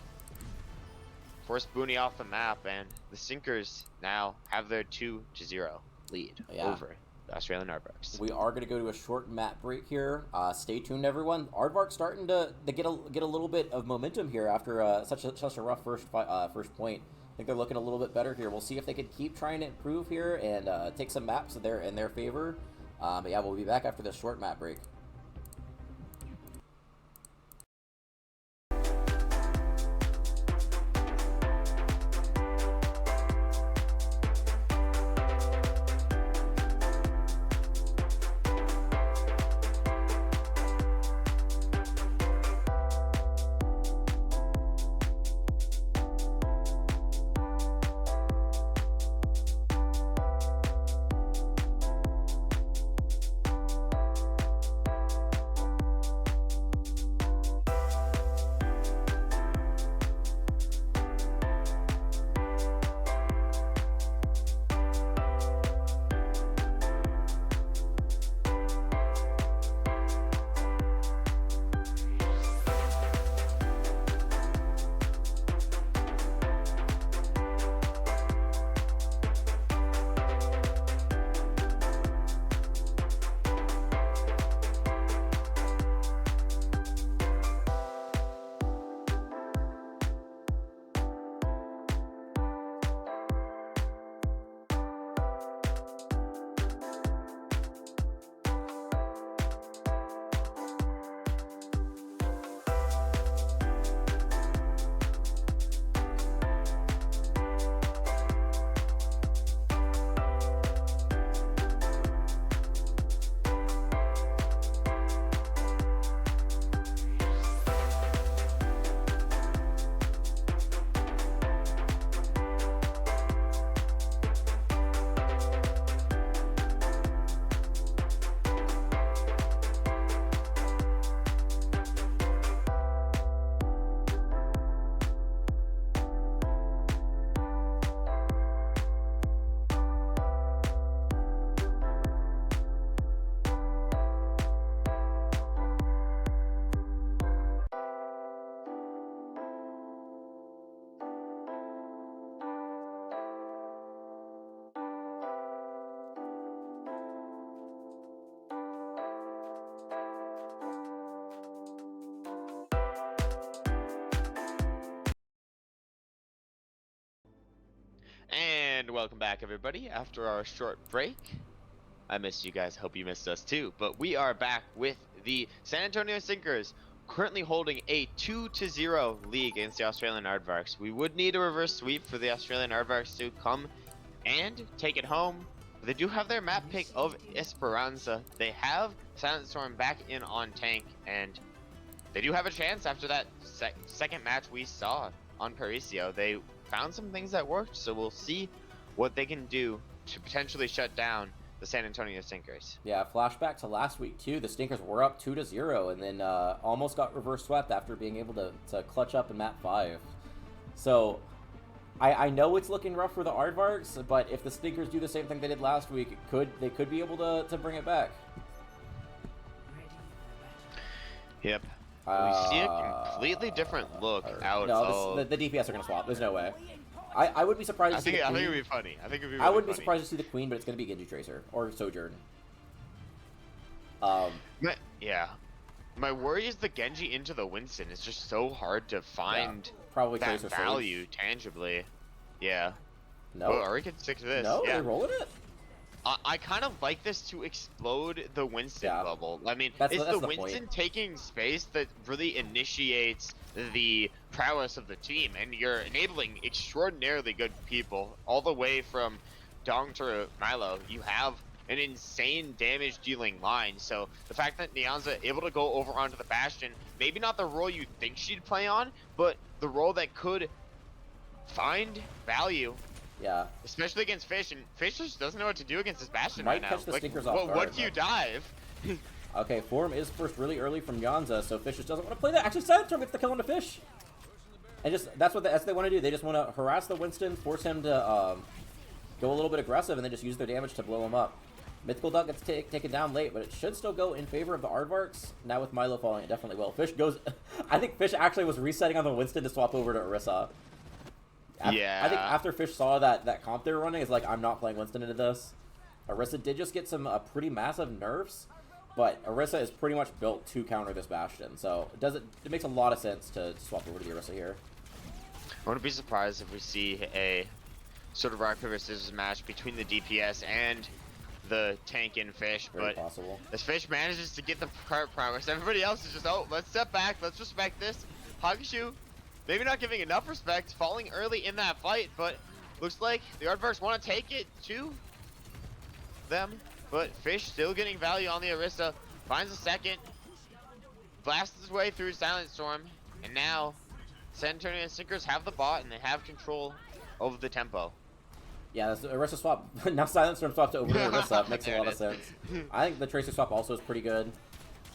Force Booney off the map, and the Stinkers now have their 2-0 lead over the Australian Aardvarks. We are going to go to a short map break here. Stay tuned, everyone. Aardvarks starting to get a little bit of momentum here after such a rough first point. I think they're looking a little bit better here. We'll see if they can keep trying to improve here and take some maps in their favor. But yeah, we'll be back after this short map break. And welcome back, everybody, after our short break. I missed you guys, hope you missed us too, but we are back with the San Antonio Sinkers, currently holding a 2-0 lead against the Australian Aardvarks. We would need a reverse sweep for the Australian Aardvarks to come and take it home. But they do have their map pick of Esperanza. They have Silent Storm back in on tank, and they do have a chance after that second match we saw on Paricio. They found some things that worked, so we'll see what they can do to potentially shut down the San Antonio Sinkers. Yeah, flashback to last week too. The Stinkers were up 2-0 and then almost got reverse swept after being able to clutch up in map 5. So I know it's looking rough for the Aardvarks, but if the Stinkers do the same thing they did last week, they could be able to bring it back. Yep. We see a completely different look out no, of... the DPS are going to swap. There's no way. I would be surprised to see the Queen. I think it would be funny. I think it would be really I wouldn't funny. be surprised to see the Queen, but it's going to be Genji Tracer or Sojourn. Yeah. My worry is the Genji into the Winston. It's just so hard to find probably that Tracer value tangibly. Yeah. No. Oh, or we could stick to this. No, yeah. they're rolling it? I kind of like this to explode the Winston bubble. I mean, that's it's the the Winston point. taking space that really initiates the prowess of the team, and you're enabling extraordinarily good people all the way from Dong to Milo. You have an insane damage dealing line, so the fact that Nyanza able to go over onto the Bastion, maybe not the role you think she'd play on, but the role that could find value. Yeah. Especially against Fish, and Fish just doesn't know what to do against this Bastion Might right now. catch the Stinkers off what guard, do you dive? Okay, Form is first really early from Nyanza, so Fish just doesn't want to play that. Actually, Silent Storm gets the kill on the Fish. And just that's what they want to do. They just want to harass the Winston, force him to go a little bit aggressive, and then just use their damage to blow him up. Mythical Duck gets taken down late, but it should still go in favor of the Aardvarks. Now with Milo falling, it definitely will. Fish goes... I think Fish actually was resetting on the Winston to swap over to Orisa. Yeah. I think after Fish saw that comp they were running, it's like, I'm not playing Winston into this. Orisa did just get some pretty massive nerfs, but Orisa is pretty much built to counter this Bastion, so it makes a lot of sense to swap over to the Orisa here. I wouldn't be surprised if we see a sort of rock paper scissors match between the DPS and the tank and Fish, Very but possible. as Fish manages to get the prowess, everybody else is just, oh, let's step back, let's respect this. Hakushu, maybe not giving enough respect, falling early in that fight, but looks like the Aardvarks want to take it to them, but Fish still getting value on the Orisa, finds a second, blasts his way through Silent Storm, and now San Antonio Sinkers have the bot and they have control over the tempo. Yeah, that's the Orisa swap. Now Silent Storm swapped over to Orisa. Makes a lot of sense. I think the Tracer swap also is pretty good.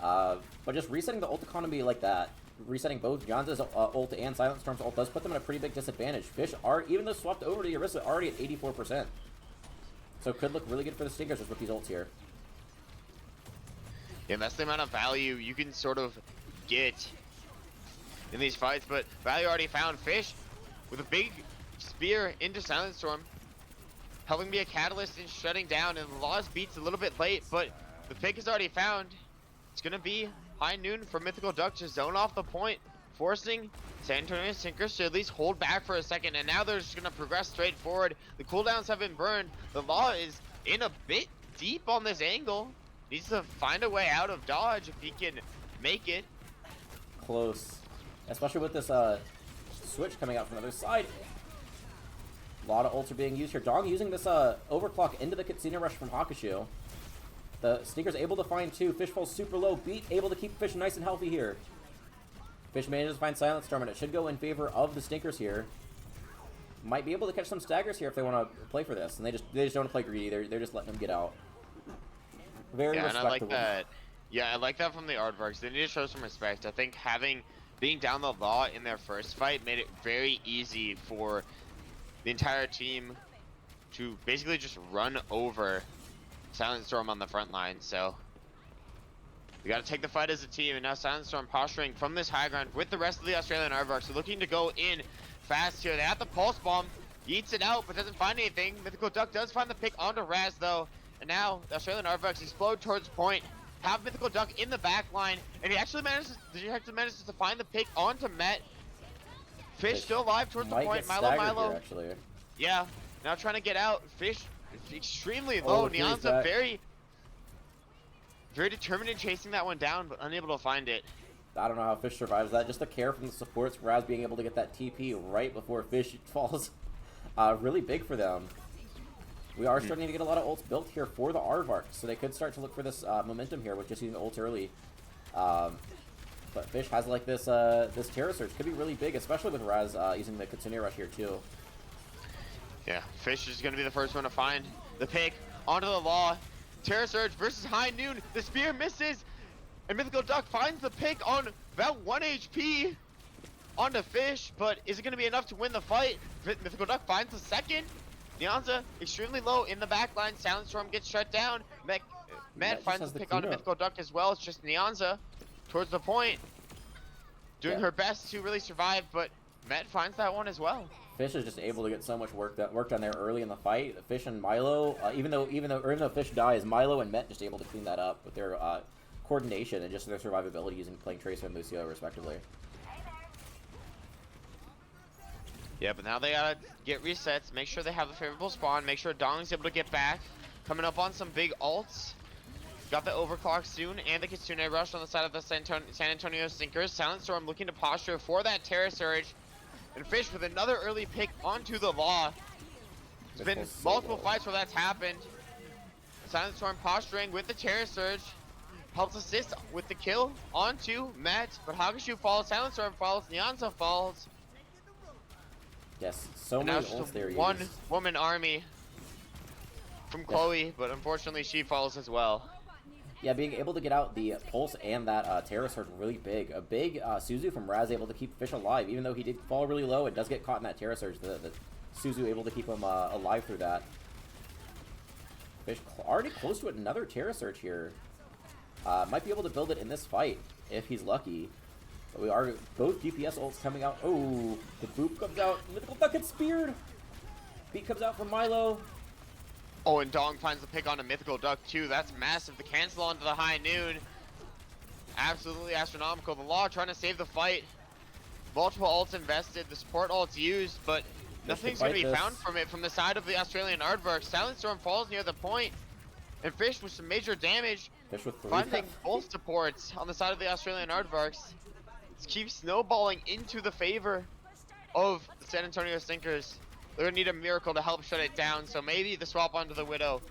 But just resetting the ult economy like that, resetting both Nyanza's ult and Silent Storm's ult does put them at a pretty big disadvantage. Fish are, even though swapped over to Orisa, already at 84%. So it could look really good for the Stinkers just with these ults here. Yeah, that's the amount of value you can sort of get in these fights, but value already found. Fish with a big spear into Silent Storm, helping be a catalyst in shutting down, and the Lost beats a little bit late, but the pick is already found. It's gonna be high noon for Mythical Duck to zone off the point, forcing San Antonio Sinkers to at least hold back for a second, and now they're just gonna progress straight forward. The cooldowns have been burned. The Law is in a bit deep on this angle. Needs to find a way out of dodge if he can make it. Close. Especially with this switch coming out from the other side. A lot of ults are being used here. Dong using this overclock into the Katsina rush from Hakushu. The Stinker's able to find two. Fish falls super low. Beat able to keep Fish nice and healthy here. Fish manages to find Silent Storm, and it should go in favor of the Stinkers here. Might be able to catch some staggers here if they want to play for this. And they just don't want to play greedy. They're just letting them get out. Very respectable. And I like that. Yeah, I like that from the Aardvarks. They need to show some respect. I think being down the Law in their first fight made it very easy for the entire team to basically just run over Silent Storm on the front line. So we got to take the fight as a team, and now Silent Storm posturing from this high ground with the rest of the Australian Aardvarks. They're looking to go in fast here. They have the pulse bomb, yeets it out, but doesn't find anything. Mythical Duck does find the pick onto Raz though, and now the Australian Aardvarks explode towards point. Have Mythical Duck in the back line, and he actually manages to find the pick onto Met. Fish still alive towards the point. Milo. Here, actually. Yeah, Now trying to get out. Fish extremely Oh, low. the freeze Nyanza back. very determined in chasing that one down, but unable to find it. I don't know how Fish survives that. Just the care from the supports, Raz being able to get that TP right before Fish falls. Really big for them. We are starting to get a lot of ults built here for the Aardvarks, so they could start to look for this momentum here with just using the ults early. But Fish has like this this Terra Surge. Could be really big, especially with Raz using the Kitsune Rush here too. Yeah, Fish is going to be the first one to find the pick onto the Law. Terra Surge versus High Noon. The spear misses, and Mythical Duck finds the pick on about 1 HP onto Fish, but is it going to be enough to win the fight? Mythical Duck finds the second. Nyanza extremely low in the back line. Silent Storm gets shut down. Matt finds the pick on a Mythical Duck as well. It's just Nyanza towards the point, doing her best to really survive, but Matt finds that one as well. Fish is just able to get so much work done there early in the fight. Fish and Milo, even though Fish dies, Milo and Met just able to clean that up with their coordination and just their survivability using playing Tracer and Lucio respectively. Yeah, but now they gotta get resets, make sure they have a favorable spawn, make sure Dong's able to get back. Coming up on some big ults. Got the overclock soon and the Kitsune Rush on the side of the San Antonio Sinkers. Silent Storm looking to posture for that Terra Surge. And Fish with another early pick onto the Law. It's been multiple fights where that's happened. Silent Storm posturing with the Terra Surge. Helps assist with the kill onto Matt. But Hakushu falls, Silent Storm falls, Nyanza falls. Yes, so And many now ults it's there. just a one-woman army from Chloe, but unfortunately she falls as well. Yeah, being able to get out the Pulse and that Terra Surge really big. A big Suzu from Raz able to keep Fish alive, even though he did fall really low. It does get caught in that Terra Surge. The Suzu able to keep him alive through that. Fish already close to another Terra Surge here. Might be able to build it in this fight if he's lucky. But we are both DPS ults coming out. Oh, the boop comes out. Mythical Duck gets speared. Beat comes out from Milo. Oh, and Dong finds the pick on a Mythical Duck too. That's massive. The cancel onto the High Noon. Absolutely astronomical. The Law trying to save the fight. Multiple ults invested. The support ults used, but nothing's going to be found from it from the side of the Australian Aardvarks. Silent Storm falls near the point, and Fish with some major damage. Fish with 3. Finding both supports on the side of the Australian Aardvarks. It keeps snowballing into the favor of the San Antonio Sinkers. They're going to need a miracle to help shut it down, so maybe the swap onto the Widow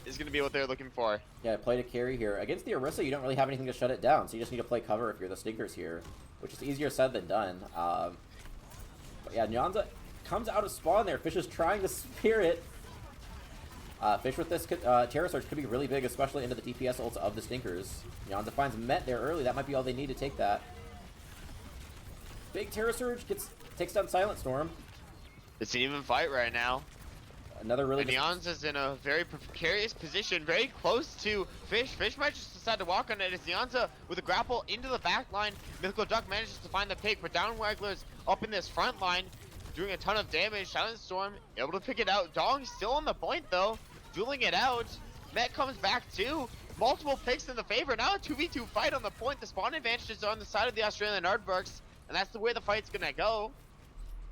is going to be what they're looking for. Yeah, play to carry here. Against the Orisa, you don't really have anything to shut it down, so you just need to play cover if you're the Stinkers here, which is easier said than done. But yeah, Nyanza comes out of spawn there. Fish is trying to spear it. Fish with this Terra Surge could be really big, especially into the DPS ults of the Stinkers. Nyanza finds Met there early. That might be all they need to take that. Big Terra Surge takes down Silent Storm. It's an even fight right now. Another really... And Nyanza's in a very precarious position, very close to Fish. Fish might just decide to walk on it as Nyanza with a grapple into the back line. Mythical Duck manages to find the pick, but Down Waggler's up in this front line, doing a ton of damage. Silent Storm able to pick it out. Dong still on the point though, dueling it out. Met comes back too. Multiple picks in the favor. Now a 2v2 fight on the point. The spawn advantages are on the side of the Australian Aardvarks, and that's the way the fight's gonna go.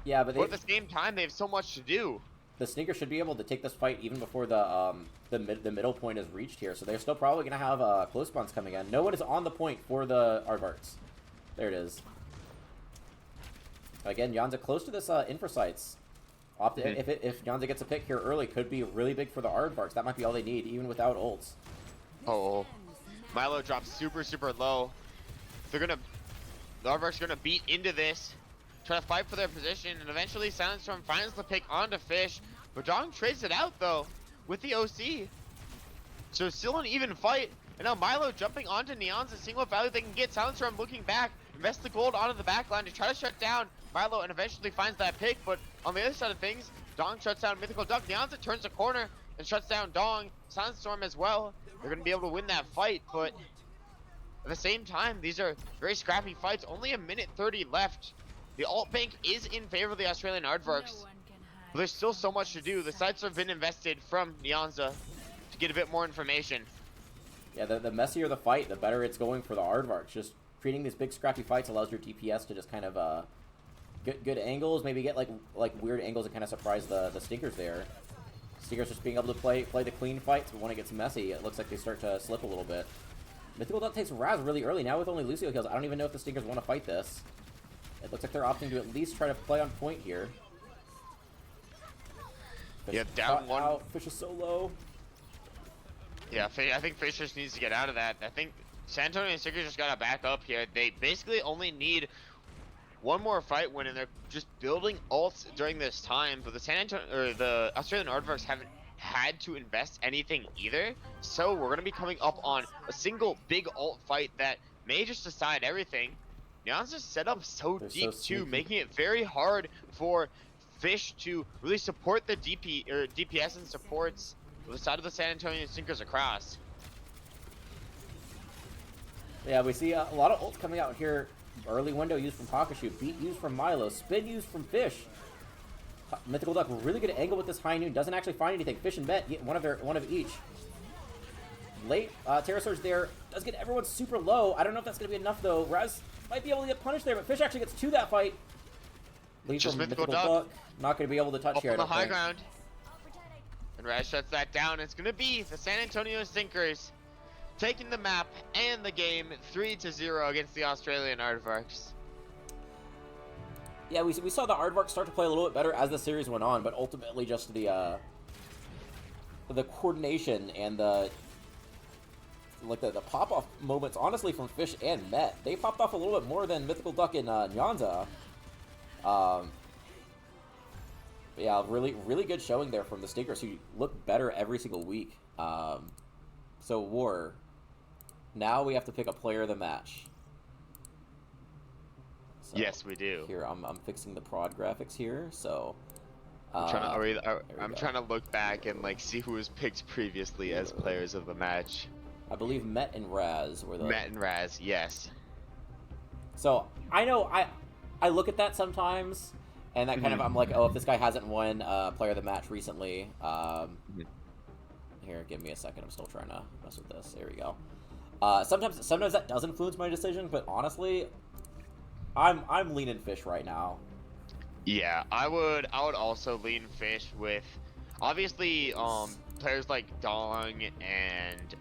Yeah, but at the same time, they have so much to do. The Sneaker should be able to take this fight even before the middle point is reached here. So they're still probably going to have close spawns coming in. No one is on the point for the Aardvarks. There it is. Again, Nyanza close to this infra sites. If Nyanza gets a pick here early, could be really big for the Aardvarks. That might be all they need, even without ults. Oh, Milo drops super low. The Aardvarks are gonna beat into this, try to fight for their position, and eventually Silent Storm finds the pick onto Fish, but Dong trades it out though with the OC. So still an even fight, and now Milo jumping onto Nyanza, seeing what value they can get. Silent Storm looking back, invest the gold onto the back line to try to shut down Milo, and eventually finds that pick. But on the other side of things, Dong shuts down Mythical Duck. Nyanza turns a corner and shuts down Dong. Silent Storm as well. They're gonna be able to win that fight, but at the same time, these are very scrappy fights. Only a minute 30 left. The alt bank is in favor of the Australian Aardvarks. But there's still so much to do. The sites have been invested from Nyanza to get a bit more information. Yeah, the messier the fight, the better it's going for the Aardvarks. Just creating these big scrappy fights allows your DPS to just kind of Good angles. Maybe get like weird angles and kind of surprise the Stinkers there. Stinkers just being able to play the clean fights, but when it gets messy, it looks like they start to slip a little bit. Mythical Duck takes Raz really early now with only Lucio kills. I don't even know if the Stinkers want to fight this. It looks like they're opting to at least try to play on point here. Fish Yeah, down one. Out. Fish is so low. Yeah, I think Fish just needs to get out of that. I think San Antonio and Stinkers just gotta back up here. They basically only need one more fight win, and they're just building ults during this time. But the Australian Aardvarks haven't had to invest anything either. So we're gonna be coming up on a single big ult fight that may just decide everything. Nyanza's just set up so They're deep so too, sneaky. making it very hard for Fish to really support the DPS and supports the side of the San Antonio Stinkers across. Yeah, we see a lot of ults coming out here. Early window used from Hakashu, beat used from Milo, spin used from Fish. Mythical Duck really good angle with this high noon. Doesn't actually find anything. Fish and Bet get one of each. Late Terra Surge there does get everyone super low. I don't know if that's gonna be enough though. Raz might be able to get punished there, but Fish actually gets to that fight. Lead Just from Mythical Mythical Duck. Duck. Not gonna be able to touch Up here. on I the don't high think. ground. And Raz shuts that down. It's gonna be the San Antonio Stinkers taking the map and the game 3-0 against the Australian Aardvarks. Yeah, we saw the Aardvarks start to play a little bit better as the series went on, but ultimately just the coordination and the pop-off moments, honestly, from Fish and Met. They popped off a little bit more than Mythical Duck and Nyanza. Yeah, really good showing there from the Stinkers, who look better every single week. So War, now we have to pick a player of the match. So Yes, we do. Here, I'm fixing the prod graphics here, so... I'm go. trying to look back and like see who was picked previously as players of the match. I believe Met and Raz were the... Met and Raz, yes. So, I know, I look at that sometimes, and that kind of, I'm like, oh, if this guy hasn't won player of the match recently, here, give me a second, I'm still trying to mess with this, there we go. Sometimes that does influence my decision, but honestly, I'm leaning Fish right now. Yeah, I would also lean Fish with, obviously, players like Dong and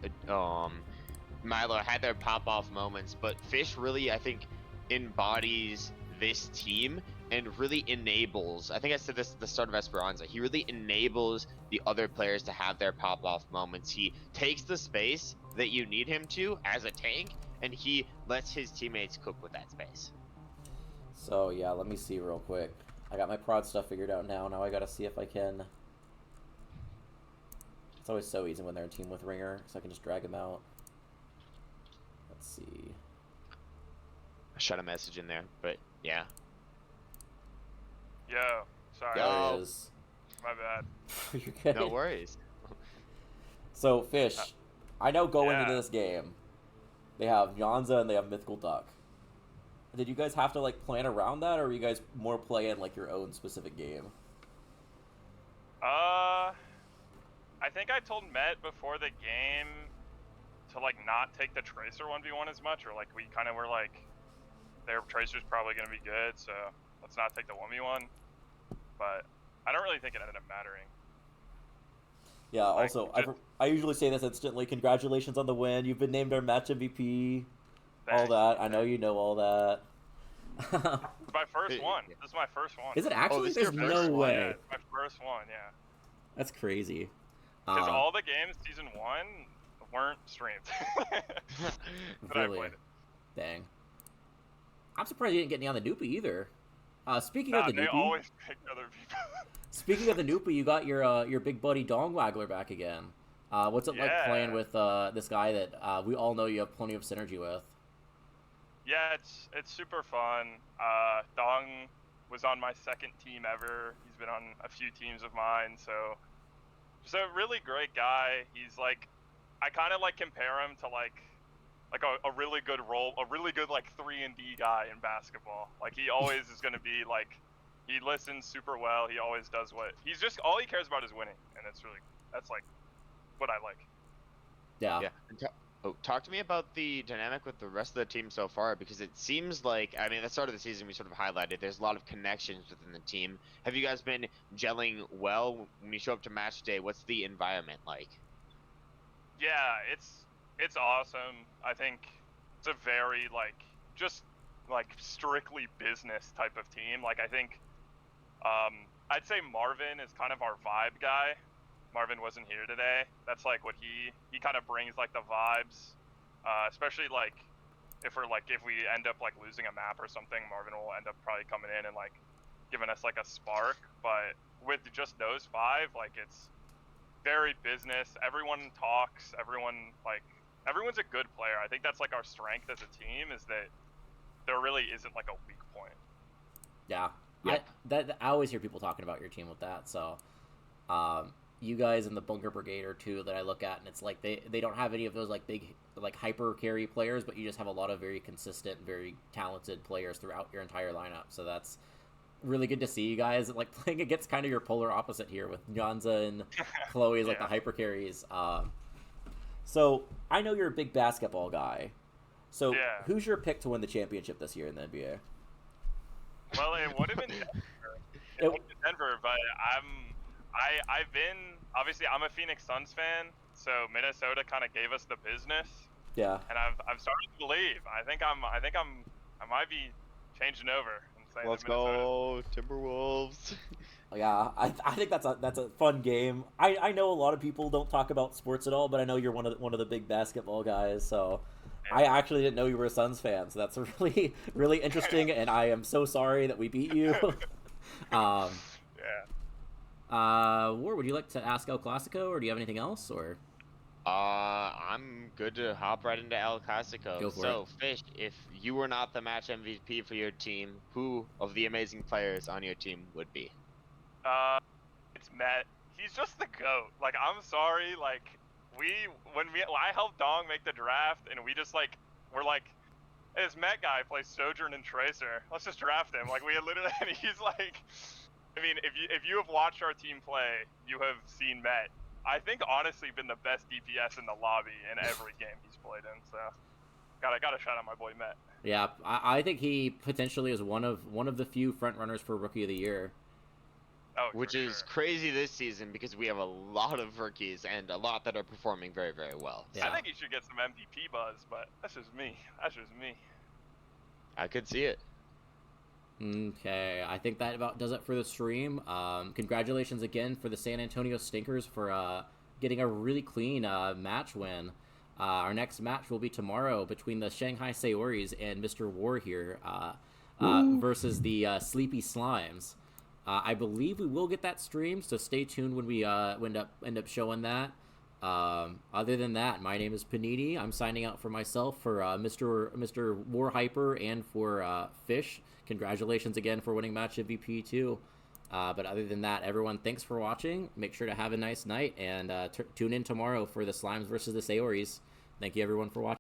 Milo had their pop-off moments, but Fish really, I think, embodies this team and really enables, I think I said this at the start of Esperanza, he really enables the other players to have their pop-off moments. He takes the space that you need him to as a tank, and he lets his teammates cook with that space. So, yeah, let me see real quick. I got my prod stuff figured out now. Now I gotta see if I can... It's always so easy when they're in team with Ringer, so I can just drag him out. Let's see. I shot a message in there, but yeah. Yo, sorry. There it is. My bad. You're good. No worries. So, Fish, I know going yeah. into this game, they have Nyanza and they have Mythical Duck. Did you guys have to, like, plan around that, or are you guys more playing, like, your own specific game? I think I told Met before the game to, like, not take the Tracer 1v1 as much, or, like, we kind of were like, their Tracer's probably going to be good, so let's not take the 1v1. But I don't really think it ended up mattering. Yeah, Like, also, just- I usually say this instantly. Congratulations on the win. You've been named our match MVP. All Thanks. that. I know you know all that. It's my first one. This is my first one. Is it actually? this is There's your no first one? way. Yeah, it's my first one, yeah. That's crazy. Because all the games season 1 weren't streamed. But I Really? played it. Dang. I'm surprised you didn't get any on the Noopy either. Speaking Nah, of the they Noopy, always pick other people. speaking of the Noopy, you got your big buddy Dong Waggler back again. What's it like Yeah. playing with this guy that we all know you have plenty of synergy with? Yeah, it's super fun. Dong was on my second team ever. He's been on a few teams of mine, so just a really great guy. He's like, I kind of like compare him to like a really good like 3-and-D guy in basketball. Like he always is going to be like, he listens super well. He always does he's just, all he cares about is winning, and that's like what I like. Yeah. Yeah. Oh, talk to me about the dynamic with the rest of the team so far, because it seems like, I mean, at the start of the season, we sort of highlighted there's a lot of connections within the team. Have you guys been gelling well when you show up to match day? What's the environment like? Yeah, it's awesome. I think it's a very just strictly business type of team. Like I think I'd say Marvin is kind of our vibe guy. Marvin wasn't here today. That's like what he kind of brings like the vibes, especially like if we end up like losing a map or something, Marvin will end up probably coming in and like giving us like a spark. But with just those five, like it's very business. Everyone talks. Everyone's a good player. I think that's like our strength as a team is that there really isn't like a weak point. Yeah. Yeah. I always hear people talking about your team with that. So, you guys in the Bunker Brigade are two that I look at, and it's like they don't have any of those like big like hyper carry players, but you just have a lot of very consistent, very talented players throughout your entire lineup. So that's really good to see you guys like playing against kind of your polar opposite here with Nyanza and Chloe as like Yeah. the hyper carries. So I know you're a big basketball guy. So Yeah. who's your pick to win the championship this year in the NBA? Well, it would have been Denver. It would have been Denver, but I've been obviously I'm a Phoenix Suns fan, so Minnesota kind of gave us the business, Yeah. and I've started to believe. I might be changing over and saying Let's that Minnesota. go, Timberwolves. Yeah, I think that's a fun game. I know a lot of people don't talk about sports at all, but I know you're one of the big basketball guys. So I actually didn't know you were a Suns fan. So that's really really interesting, and I am so sorry that we beat you. um, Yeah. War, would you like to ask El Clasico, or do you have anything else? Or I'm good to hop right into El Clasico. Go for So, Fish, if you were not the match MVP for your team, who of the amazing players on your team would be? It's Met. He's just the goat. Like I'm sorry. Like I helped Dong make the draft, and we just like we're like. Hey, this Met guy plays Sojourn and Tracer. Let's just draft him. Like we had literally, and he's like, I mean, if you have watched our team play, you have seen Met. I think honestly been the best DPS in the lobby in every game he's played in. So, gotta shout out my boy Met. yeah, I think he potentially is one of the few front runners for Rookie of the Year. Oh, Which for is sure. crazy this season because we have a lot of rookies and a lot that are performing very, very well. Yeah. I think he should get some MVP buzz, but that's just me. That's just me. I could see it. Okay, I think that about does it for the stream. Congratulations again for the San Antonio Stinkers for getting a really clean match win. Our next match will be tomorrow between the Shanghai Saoris and Mr. War here versus the Sleepy Slimes. I believe we will get that stream, so stay tuned when we end up showing that. Other than that, my name is Paninii. I'm signing out for myself, for Mr. Warhyper, and for Fish. Congratulations again for winning match MVP too. But other than that, everyone, thanks for watching. Make sure to have a nice night, and tune in tomorrow for the Slimes versus the Saoris. Thank you everyone for watching.